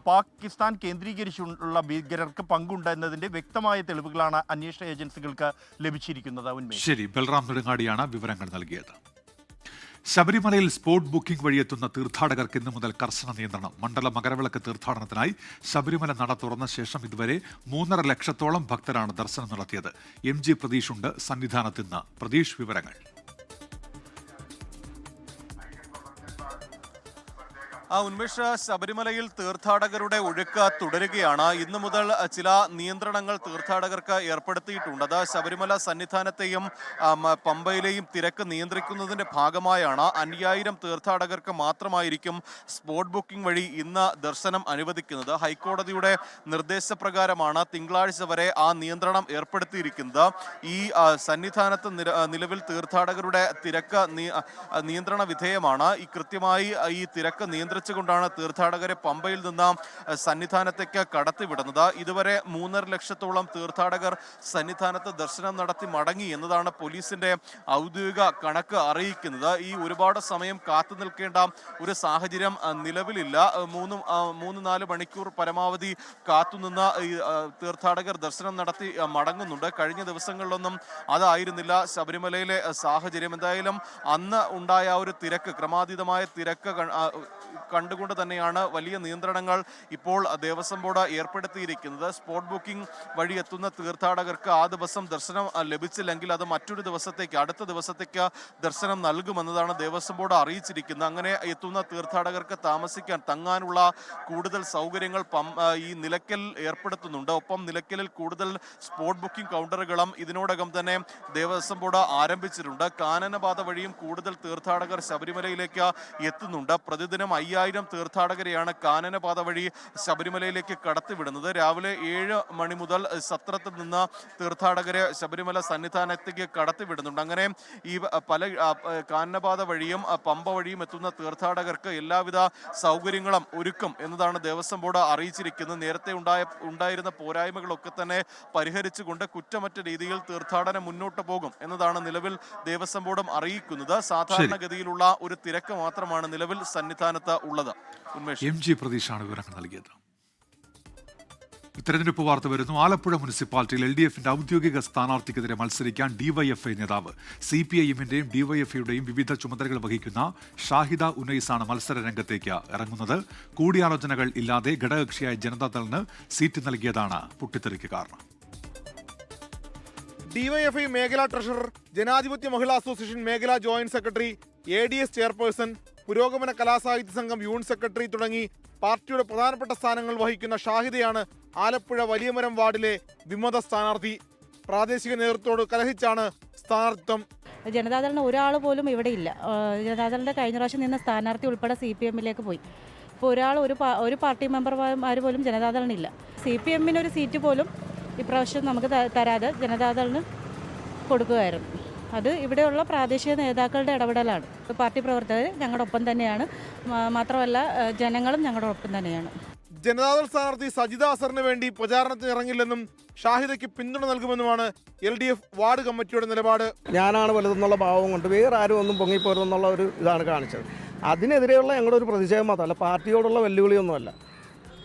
പാകിസ്ഥാൻ കേന്ദ്രീകരിച്ചുള്ള ഭീകരർക്ക് പങ്കുണ്ട് എന്നതിന്റെ വ്യക്തമായ തെളിവുകളാണ് അന്വേഷണ ഏജൻസികൾക്ക് ലഭിച്ചിരിക്കുന്നത്. ശരി, ബൽറാം നെടുങ്ങാടിയാണ് വിവരങ്ങൾ നൽകിയത്. ശബരിമലയിൽ സ്പോട്ട് ബുക്കിംഗ് വഴിയെത്തുന്ന തീർത്ഥാടകർക്ക് ഇന്നു മുതൽ കർശന നിയന്ത്രണം. മണ്ഡല മകരവിളക്ക് തീർത്ഥാടനത്തിനായി ശബരിമല നട തുറന്ന ശേഷം ഇതുവരെ 3.5 ലക്ഷത്തോളം ഭക്തരാണ് ദർശനം നടത്തിയത്. MG പ്രതീഷ് ഉണ്ട് സന്നിധാനത്ത് നിന്ന്. പ്രതീഷ്, വിവരങ്ങൾ. ഉന്മേഷ്, ശബരിമലയിൽ തീർത്ഥാടകരുടെ ഒഴുക്ക് തുടരുകയാണ്. ഇന്നു മുതൽ ചില നിയന്ത്രണങ്ങൾ തീർത്ഥാടകർക്ക് ഏർപ്പെടുത്തിയിട്ടുണ്ട്. അത് ശബരിമല സന്നിധാനത്തെയും പമ്പയിലെയും തിരക്ക് നിയന്ത്രിക്കുന്നതിന്റെ ഭാഗമായാണ് 5000 തീർത്ഥാടകർക്ക് മാത്രമായിരിക്കും സ്പോട്ട് ബുക്കിംഗ് വഴി ഇന്ന് ദർശനം അനുവദിക്കുന്നത്. ഹൈക്കോടതിയുടെ നിർദ്ദേശപ്രകാരമാണ് തിങ്കളാഴ്ച വരെ ആ നിയന്ത്രണം ഏർപ്പെടുത്തിയിരിക്കുന്നത്. ഈ സന്നിധാനത്ത് നിലവിൽ തീർത്ഥാടകരുടെ തിരക്ക് നിയന്ത്രണ വിധേയമാണ്. കൃത്യമായി ഈ തിരക്ക് നിയന്ത്രിച്ചുകൊണ്ടാണ് തീർത്ഥാടകരെ പമ്പയിൽ നിന്ന് സന്നിധാനത്തേക്ക് കടത്തിവിടുന്നത്. ഇതുവരെ 3.5 ലക്ഷത്തോളം തീർത്ഥാടകർ സന്നിധാനത്ത് ദർശനം നടത്തി മടങ്ങി എന്നതാണ് പോലീസിന്റെ ഔദ്യോഗിക കണക്ക് അറിയിക്കുന്നത്. ഈ ഒരുപാട് സമയം കാത്തു നിൽക്കേണ്ട ഒരു സാഹചര്യം നിലവിലില്ല. 3-4 മണിക്കൂർ പരമാവധി കാത്തുനിന്ന് ഈ തീർത്ഥാടകർ ദർശനം നടത്തി മടങ്ങുന്നുണ്ട്. കഴിഞ്ഞ ദിവസങ്ങളിലൊന്നും അതായിരുന്നില്ല ശബരിമലയിലെ സാഹചര്യം. എന്തായാലും അന്ന് ഉണ്ടായ ഒരു തിരക്ക്, ക്രമാതീതമായ തിരക്ക് കണ്ടുകൊണ്ട് തന്നെയാണ് വലിയ നിയന്ത്രണങ്ങൾ ഇപ്പോൾ ദേവസ്വം ബോർഡ് ഏർപ്പെടുത്തിയിരിക്കുന്നത്. സ്പോട്ട് ബുക്കിംഗ് വഴി എത്തുന്ന തീർത്ഥാടകർക്ക് ആ ദിവസം ദർശനം ലഭിച്ചില്ലെങ്കിൽ അത് മറ്റൊരു ദിവസത്തേക്ക്, അടുത്ത ദിവസത്തേക്ക് ദർശനം നൽകുമെന്നതാണ് ദേവസ്വം ബോർഡ് അറിയിച്ചിരിക്കുന്നത്. അങ്ങനെ എത്തുന്ന തീർത്ഥാടകർക്ക് താമസിക്കാൻ, തങ്ങാനുള്ള കൂടുതൽ സൗകര്യങ്ങൾ ഈ നിലയ്ക്കൽ ഏർപ്പെടുത്തുന്നുണ്ട്. ഒപ്പം നിലയ്ക്കലിൽ കൂടുതൽ സ്പോട്ട് ബുക്കിംഗ് കൗണ്ടറുകളും ഇതിനോടകം തന്നെ ദേവസ്വം ബോർഡ് ആരംഭിച്ചിട്ടുണ്ട്. കാനനപാത വഴിയും കൂടുതൽ തീർത്ഥാടകർ ശബരിമലയിലേക്ക് എത്തുന്നുണ്ട്. പ്രതിദിനം 5000 തീർത്ഥാടകരെയാണ് കാനനപാത വഴി ശബരിമലയിലേക്ക് കടത്തിവിടുന്നത്. രാവിലെ 7 മണി മുതൽ സത്രത്തിൽ നിന്ന് തീർത്ഥാടകരെ ശബരിമല സന്നിധാനത്തേക്ക് കടത്തിവിടുന്നുണ്ട്. അങ്ങനെ ഈ പല കാനനപാത വഴിയും പമ്പ വഴിയും എത്തുന്ന തീർത്ഥാടകർക്ക് എല്ലാവിധ സൗകര്യങ്ങളും ഒരുക്കും എന്നതാണ് ദേവസ്വം ബോർഡ് അറിയിച്ചിരിക്കുന്നത്. നേരത്തെ ഉണ്ടായിരുന്ന പോരായ്മകളൊക്കെ തന്നെ പരിഹരിച്ചുകൊണ്ട് കുറ്റമറ്റ രീതിയിൽ തീർത്ഥാടനം മുന്നോട്ട് പോകും എന്നതാണ് നിലവിൽ ദേവസ്വം ബോർഡും അറിയിക്കുന്നത്. സാധാരണഗതിയിലുള്ള ഒരു തിരക്ക് മാത്രമാണ് നിലവിൽ സന്നിധാനത്ത് ഉള്ളത്. MG പ്രതീഷാണ് വിവരങ്ങൾ നൽകിയത്. തെരഞ്ഞെടുപ്പ് വാർത്ത വരുന്നു. ആലപ്പുഴ മുനിസിപ്പാലിറ്റിയിൽ LDFന്റെ ഔദ്യോഗിക സ്ഥാനാർത്ഥിക്കെതിരെ മത്സരിക്കാൻ DYFI നേതാവ്, CPIMന്റെയും DYFIയുടെയും വിവിധ ചുമതലകൾ വഹിക്കുന്ന ഷാഹിദ ഉനൈസാണ് മത്സര രംഗത്തേക്ക് ഇറങ്ങുന്നത്. കൂടിയാലോചനകൾ ഇല്ലാതെ ഘടകകക്ഷിയായ ജനതാദളിന് സീറ്റ് നൽകിയതാണ് പൊട്ടിത്തെറിക്ക് കാരണം. DYFI മേഖലാ ട്രഷറർ, ജനാധിപത്യ മഹിളാ അസോസിയേഷൻ മേഖലാ ജോയിന്റ് സെക്രട്ടറി, ADS ചെയർപേഴ്സൺ, പുരോഗമന കലാസാഹിത്യ സംഘം യൂണിറ്റ് സെക്രട്ടറി തുടങ്ങി പാർട്ടിയുടെ പ്രധാനപ്പെട്ട സ്ഥാനങ്ങൾ വഹിക്കുന്ന ഷാഹിദയാണ് ആലപ്പുഴ വലിയമരം വാർഡിലെ വിമത സ്ഥാനാർത്ഥി. പ്രാദേശിക നേതൃത്വത്തോട് കലഹിച്ചാണ് സ്ഥാനാർത്ഥിത്വം. ജനതാദളിന് ഒരാൾ പോലും ഇവിടെ ഇല്ല. ജനതാദളിൻ്റെ കഴിഞ്ഞ പ്രാവശ്യം നിന്ന സ്ഥാനാർത്ഥി ഉൾപ്പെടെ CPMലേക്ക് പോയി. ഇപ്പോൾ ഒരു പാർട്ടി മെമ്പർമാർ പോലും ജനതാദളിനില്ല. CPMന് ഒരു സീറ്റ് പോലും ഇപ്രാവശ്യം നമുക്ക് തരാതെ ജനതാദളിന് കൊടുക്കുകയായിരുന്നു. അത് ഇവിടെയുള്ള പ്രാദേശിക നേതാക്കളുടെ ഇടപെടലാണ്. പാർട്ടി പ്രവർത്തകർ ഞങ്ങളുടെ ഒപ്പം തന്നെയാണ്, മാത്രമല്ല ജനങ്ങളും ഞങ്ങളുടെ ഒപ്പം തന്നെയാണ്. ജനതാദൾ സ്ഥാനാർത്ഥി സജിത അസറിന് വേണ്ടി പ്രചാരണത്തിന് ഇറങ്ങില്ലെന്നും ഷാഹിദയ്ക്ക് പിന്തുണ നൽകുമെന്നുമാണ് LDF വാർഡ് കമ്മിറ്റിയുടെ നിലപാട്. ഞാനാണ് വലുതെന്നുള്ള ഭാവം കൊണ്ട് വേറെ ആരും ഒന്നും പൊങ്ങിപ്പോരുതെന്നുള്ള ഒരു ഇതാണ് കാണിച്ചത്. അതിനെതിരെയുള്ള ഞങ്ങളുടെ ഒരു പ്രതിഷേധം മാത്രമല്ല, പാർട്ടിയോടുള്ള വെല്ലുവിളിയൊന്നുമല്ല.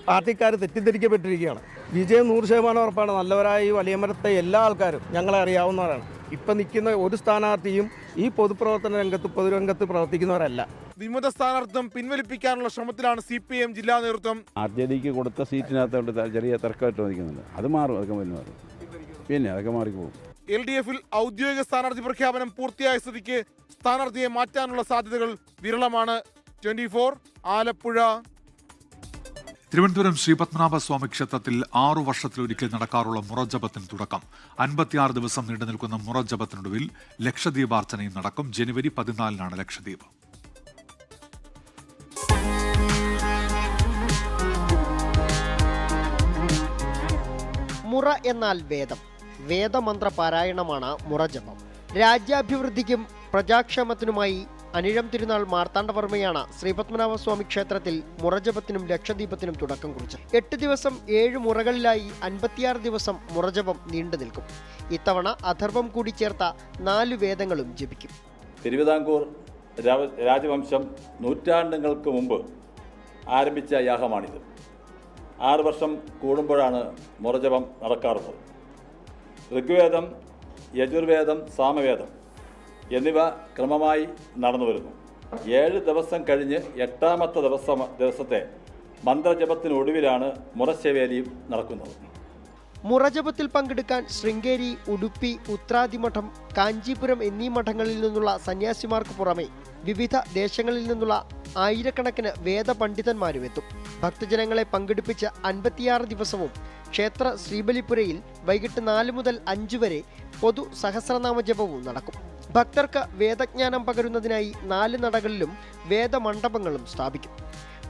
പാർട്ടിക്കാർ തെറ്റിദ്ധരിക്കപ്പെട്ടിരിക്കുകയാണ്. വിജയം 100% ഉറപ്പാണ്. നല്ലവരായ ഈ വലിയമരത്തെ എല്ലാ ആൾക്കാരും ഞങ്ങളെ അറിയാവുന്നവരാണ്. ഇപ്പം നിൽക്കുന്ന ഒരു സ്ഥാനാർത്ഥിയും ഈ പൊതുരംഗത്ത് പ്രവർത്തിക്കുന്നവരല്ല. വിമത സ്ഥാനാർത്ഥിത്വം പിൻവലിപ്പിക്കാനുള്ള ശ്രമത്തിലാണ് CPM ജില്ലാ നേതൃത്വം. RJDക്ക് കൊടുത്ത സീറ്റിനകത്തോട്ട് ചെറിയ തർക്കമായിട്ട് വന്നിരിക്കുന്നുണ്ട്. അത് മാറും, അതൊക്കെ മാറും, പിന്നെ അതൊക്കെ മാറിപ്പോകും. LDFൽ ഔദ്യോഗിക സ്ഥാനാർത്ഥി പ്രഖ്യാപനം പൂർത്തിയായ സ്ഥിതിക്ക് സ്ഥാനാർത്ഥിയെ മാറ്റാനുള്ള സാധ്യതകൾ വിരളമാണ്. 24 ആലപ്പുഴ. തിരുവനന്തപുരം ശ്രീപത്മനാഭസ്വാമി ക്ഷേത്രത്തിൽ 6 വർഷത്തിലൊരിക്കൽ നടക്കാറുള്ള മുറജപത്തിന് തുടക്കം. 56 ദിവസം നീണ്ടു നിൽക്കുന്ന മുറജപത്തിനൊടുവിൽ ലക്ഷദ്വീപാർച്ചനയും നടക്കും. ജനുവരി 14 ലക്ഷദ്വീപ്. മുറ എന്നാൽ വേദം. വേദമന്ത്ര പാരായണമാണ് മുറജപം. രാജ്യാഭിവൃദ്ധിക്കും പ്രജാക്ഷേമത്തിനുമായി അനിഴം തിരുനാൾ മാർത്താണ്ഡവർമ്മയാണ് ശ്രീപത്മനാഭസ്വാമി ക്ഷേത്രത്തിൽ മുറജപത്തിനും ലക്ഷദീപത്തിനും തുടക്കം കുറിച്ചത്. 8 ദിവസം 7 മുറകളിലായി 56 ദിവസം മുറജപം നീണ്ടു നിൽക്കും. ഇത്തവണ അഥർവം കൂടി ചേർത്ത 4 വേദങ്ങളും ജപിക്കും. തിരുവിതാംകൂർ രാജവംശം നൂറ്റാണ്ടുകൾക്ക് മുമ്പ് ആരംഭിച്ച യാഗമാണിത്. 6 വർഷം കൂടുമ്പോഴാണ് മുറജപം നടക്കാറുള്ളത്. ഋഗ്വേദം, യജുർവേദം, സാമവേദം എന്നിവ ക്രമമായി നടന്നു വരുന്നു. 7 ദിവസം കഴിഞ്ഞ് 8ാമത്തെ ദിവസത്തെ മന്ത്രജപത്തിനൊടുവിലാണ് മുറശവേലിയും നടക്കുന്നത്. മുറജപത്തിൽ പങ്കെടുക്കാൻ ശൃംഗേരി, ഉടുപ്പി, ഉത്രാദിമഠം, കാഞ്ചീപുരം എന്നീ മഠങ്ങളിൽ നിന്നുള്ള സന്യാസിമാർക്ക് പുറമെ വിവിധ ദേശങ്ങളിൽ നിന്നുള്ള ആയിരക്കണക്കിന് വേദപണ്ഡിതന്മാരും എത്തും. ഭക്തജനങ്ങളെ പങ്കെടുപ്പിച്ച 56 ദിവസവും ക്ഷേത്ര ശ്രീബലിപുരയിൽ വൈകിട്ട് 4 മുതൽ 5 വരെ പൊതു സഹസ്രനാമജപവും നടക്കും. ഭക്തർക്ക് വേദജ്ഞാനം പകരുന്നതിനായി 4 നടകളിലും വേദമണ്ഡപങ്ങളും സ്ഥാപിക്കും.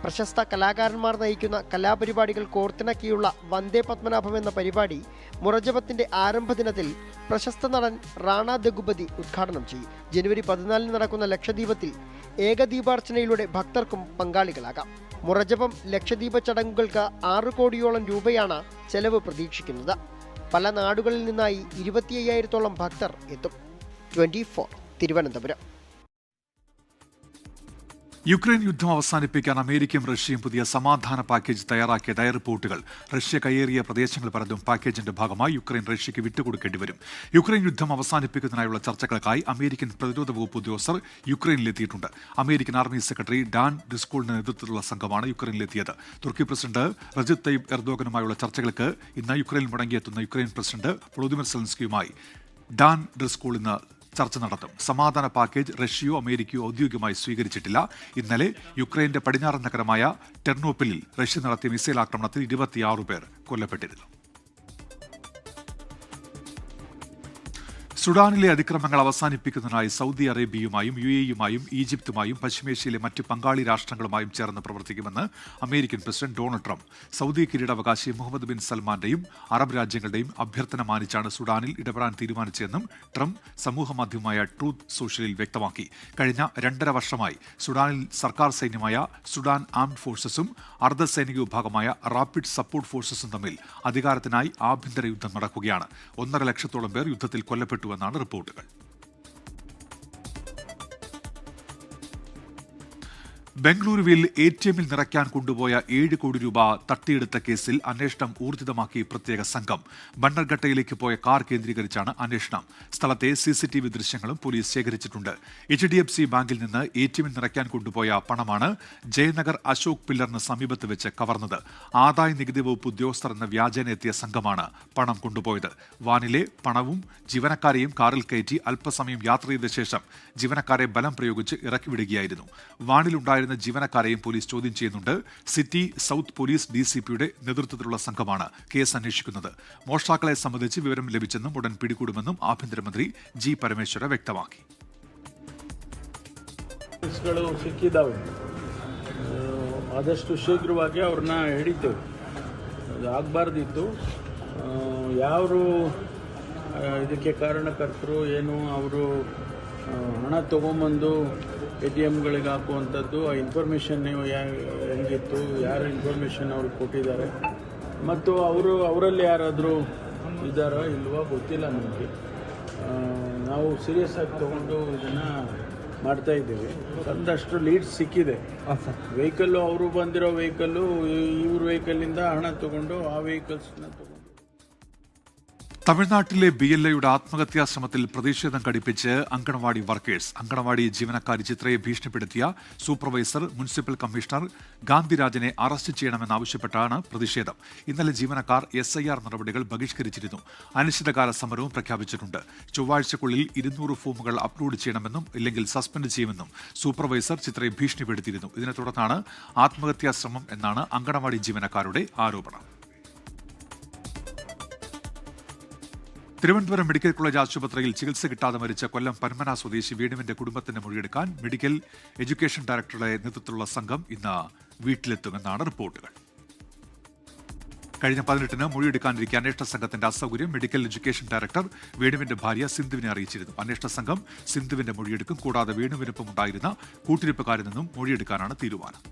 പ്രശസ്ത കലാകാരന്മാർ നയിക്കുന്ന കലാപരിപാടികൾ കോർത്തിണക്കിയുള്ള വന്ദേ പത്മനാഭം എന്ന പരിപാടി മുറജപത്തിന്റെ ആരംഭ ദിനത്തിൽ പ്രശസ്ത നടൻ റാണ ദഗുപതി ഉദ്ഘാടനം ചെയ്യും. ജനുവരി 14 നടക്കുന്ന ലക്ഷദ്വീപത്തിൽ ഏകദീപാർച്ചനയിലൂടെ ഭക്തർക്കും പങ്കാളികളാകാം. മുറജപം ലക്ഷദ്വീപ ചടങ്ങുകൾക്ക് 6 കോടിയോളം രൂപയാണ് ചെലവ് പ്രതീക്ഷിക്കുന്നത്. പല നാടുകളിൽ നിന്നായി 25,000-ഓളം ഭക്തർ എത്തും. 24 തിരുവനന്തപുരം. യുക്രൈൻ യുദ്ധം അവസാനിപ്പിക്കാൻ അമേരിക്കയും റഷ്യയും പുതിയ സമാധാന പാക്കേജ് തയ്യാറാക്കിയതായ റിപ്പോർട്ടുകൾ. റഷ്യ കയ്യേറിയ പ്രദേശങ്ങൾ പലതും പാക്കേജിന്റെ ഭാഗമായി യുക്രൈൻ റഷ്യയ്ക്ക് വിട്ടുകൊടുക്കേണ്ടി വരും. യുക്രൈൻ യുദ്ധം അവസാനിപ്പിക്കുന്നതിനായുള്ള ചർച്ചകൾക്കായി അമേരിക്കൻ പ്രതിരോധ വകുപ്പ് ഉദ്യോഗസ്ഥർ യുക്രൈനിലെത്തിയിട്ടുണ്ട്. അമേരിക്കൻ ആർമി സെക്രട്ടറി ഡാൻ ഡ്രിസ്കോളിന്റെ നേതൃത്വത്തിലുള്ള സംഘമാണ് യുക്രൈനിലെത്തിയത്. തുർക്കി പ്രസിഡന്റ് റജബ് തയ്യിബ് എർദോഗനുമായുള്ള ചർച്ചകൾക്ക് ഇന്ന് യുക്രൈനിൽ മടങ്ങിയെത്തുന്ന യുക്രൈൻ പ്രസിഡന്റ് വ്ളാദിമിർ സെലൻസ്കിയുമായി ഡാൻ ഡ്രിസ്കോൾ ഇന്ന് ചർച്ച നടത്തും. സമാധാന പാക്കേജ് റഷ്യയോ അമേരിക്കയോ ഔദ്യോഗികമായി സ്വീകരിച്ചിട്ടില്ല. ഇന്നലെ യുക്രൈന്റെ പടിഞ്ഞാറൻ നഗരമായ ടെർണോപ്പിലിൽ റഷ്യ നടത്തിയ മിസൈൽ ആക്രമണത്തിൽ 26 പേർ കൊല്ലപ്പെട്ടിരുന്നു. സുഡാനിലെ അതിക്രമങ്ങൾ അവസാനിപ്പിക്കുന്നതിനായി സൗദി അറേബ്യയുമായും UAEയുമായും ഈജിപ്തുമായും പശ്ചിമേഷ്യയിലെ മറ്റ് പങ്കാളി രാഷ്ട്രങ്ങളുമായും ചേർന്ന് പ്രവർത്തിക്കുമെന്ന് American president Donald Trump. Saudi കിരീടാവകാശി മുഹമ്മദ് ബിൻ സൽമാന്റെയും അറബ് രാജ്യങ്ങളുടെയും അഭ്യർത്ഥന മാനിച്ചാണ് സുഡാനിൽ ഇടപെടാൻ തീരുമാനിച്ചതെന്നും ട്രംപ് സമൂഹമാധ്യമമായ ട്രൂത്ത് സോഷ്യലിൽ വ്യക്തമാക്കി. കഴിഞ്ഞ 2.5 വർഷമായി സുഡാനിൽ സർക്കാർ സൈന്യമായ സുഡാൻ ആംഡ് ഫോഴ്സസും അർദ്ധസൈനിക വിഭാഗമായ റാപ്പിഡ് സപ്പോർട്ട് ഫോഴ്സസും തമ്മിൽ അധികാരത്തിനായി ആഭ്യന്തര യുദ്ധം നടക്കുകയാണ്. 1.5 ലക്ഷത്തോളം പേർ യുദ്ധത്തിൽ കൊല്ലപ്പെട്ടു എന്നാണ് റിപ്പോർട്ടുകൾ. ബംഗളൂരുവിൽ ATMൽ നിറയ്ക്കാൻ കൊണ്ടുപോയ 7 കോടി രൂപ തട്ടിയെടുത്ത കേസിൽ അന്വേഷണം ഊർജിതമാക്കി പ്രത്യേക സംഘം. ബണ്ണർഘട്ടയിലേക്ക് പോയ കാർ കേന്ദ്രീകരിച്ചാണ് അന്വേഷണം. സ്ഥലത്തെ CCTV ദൃശ്യങ്ങളും പോലീസ് ശേഖരിച്ചിട്ടുണ്ട്. HDFC ബാങ്കിൽ നിന്ന് ATMൽ നിറയ്ക്കാൻ കൊണ്ടുപോയ പണമാണ് ജയനഗർ അശോക് പില്ലറിന് സമീപത്ത് വെച്ച് കവർന്നത്. ആദായ നികുതി വകുപ്പ് ഉദ്യോഗസ്ഥർ എന്ന വ്യാജേന എത്തിയ സംഘമാണ് പണം കൊണ്ടുപോയത്. വാനിലെ പണവും ജീവനക്കാരെയും കാറിൽ കയറ്റി അല്പസമയം യാത്ര ചെയ്ത ശേഷം ജീവനക്കാരെ ബലം പ്രയോഗിച്ച് ഇറക്കിവിടുകയായിരുന്നു. വാനിലുണ്ടായിരുന്ന ജീവനക്കാരെയും പോലീസ് ചോദ്യം ചെയ്യുന്നുണ്ട്. സിറ്റി സൗത്ത് പോലീസ് DCPയുടെ നേതൃത്വത്തിലുള്ള സംഘമാണ് കേസ് അന്വേഷിക്കുന്നത്. മോഷ്ടാക്കളെ സംബന്ധിച്ച് വിവരം ലഭിച്ചെന്നും ഉടൻ പിടികൂടുമെന്നും ആഭ്യന്തരമന്ത്രി G. പരമേശ്വര വ്യക്തമാക്കി. ಆದಷ್ಟು ಶೀಘ್ರವಾಗಿ ಅವ್ರನ್ನ ಹಿಡಿತೇವೆ. ಅದು ಆಗಬಾರ್ದಿತ್ತು. ಯಾರು ಇದಕ್ಕೆ ಕಾರಣಕರ್ತರು ಏನು ಅವರು ಹಣ ತೊಗೊಂಬಂದು ATMಗಳಿಗೆ ಹಾಕುವಂಥದ್ದು ಆ ಇನ್ಫಾರ್ಮೇಷನ್ ಹೆಂಗಿತ್ತು, ಯಾರು ಇನ್ಫಾರ್ಮೇಷನ್ ಅವ್ರಿಗೆ ಕೊಟ್ಟಿದ್ದಾರೆ ಮತ್ತು ಅವರಲ್ಲಿ ಯಾರಾದರೂ ಇದ್ದಾರೋ ಇಲ್ವೋ ಗೊತ್ತಿಲ್ಲ ನಮಗೆ. ನಾವು ಸೀರಿಯಸ್ ಆಗಿ ತೊಗೊಂಡು ಇದನ್ನು ಮಾಡ್ತಾ ಇದ್ದೀವಿ. ಒಂದಷ್ಟು ಲೀಡ್ಸ್ ಸಿಕ್ಕಿದೆ. ವೆಹಿಕಲ್ಲು ಅವರು ಬಂದಿರೋ ವೆಹಿಕಲ್ಲು ಇವ್ರ ವೆಹಿಕಲ್ಲಿಂದ ಹಣ ತೊಗೊಂಡು ಆ ವೆಹಿಕಲ್ಸ್ನ ತೊಗೊಂಡು. തമിഴ്നാട്ടിലെ BLAയുടെ ആത്മഹത്യാ ശ്രമത്തിൽ പ്രതിഷേധം ഘടിപ്പിച്ച് അങ്കണവാടി വർക്കേഴ്സ്. അങ്കണവാടി ജീവനക്കാരി ചിത്രയെ ഭീഷണിപ്പെടുത്തിയ സൂപ്പർവൈസർ, മുനിസിപ്പൽ കമ്മീഷണർ ഗാന്ധിരാജനെ അറസ്റ്റ് ചെയ്യണമെന്നാവശ്യപ്പെട്ടാണ് പ്രതിഷേധം. ഇന്നലെ ജീവനക്കാർ SIR നടപടികൾ ബഹിഷ്കരിച്ചിരുന്നു. അനിശ്ചിതകാല സമരവും പ്രഖ്യാപിച്ചിട്ടുണ്ട്. ചൊവ്വാഴ്ചക്കുള്ളിൽ 200 ഫോമുകൾ അപ്ലോഡ് ചെയ്യണമെന്നും ഇല്ലെങ്കിൽ സസ്പെൻഡ് ചെയ്യുമെന്നും സൂപ്പർവൈസർ ചിത്രയെ ഭീഷണിപ്പെടുത്തിയിരുന്നു. ഇതിനെ തുടർന്നാണ് ആത്മഹത്യാ ശ്രമം എന്നാണ് അങ്കണവാടി ജീവനക്കാരുടെ ആരോപണം. തിരുവനന്തപുരം മെഡിക്കൽ കോളേജ് ആശുപത്രിയിൽ ചികിത്സ കിട്ടാതെ മരിച്ച കൊല്ലം പന്മന സ്വദേശി വേണുവിന്റെ കുടുംബത്തിന്റെ മൊഴിയെടുക്കാൻ മെഡിക്കൽ എഡ്യൂക്കേഷൻ ഡയറക്ടറുടെ നേതൃത്വത്തിലുള്ള സംഘം ഇന്ന് വീട്ടിലെത്തുമെന്നാണ് റിപ്പോർട്ടുകൾ. കഴിഞ്ഞ 18-ന് മൊഴിയെടുക്കാനിരിക്കെ അന്വേഷണ സംഘത്തിന്റെ അസൗകര്യം മെഡിക്കൽ എഡ്യൂക്കേഷൻ ഡയറക്ടർ വേണുവിന്റെ ഭാര്യ സിന്ധുവിനെ അറിയിച്ചിരുന്നു. അന്വേഷണ സംഘം സിന്ധുവിന്റെ മൊഴിയെടുക്കും. കൂടാതെ വേണുവിനൊപ്പം ഉണ്ടായിരുന്ന കൂട്ടിരിപ്പുകാരിൽ നിന്നും മൊഴിയെടുക്കാനാണ് തീരുമാനം.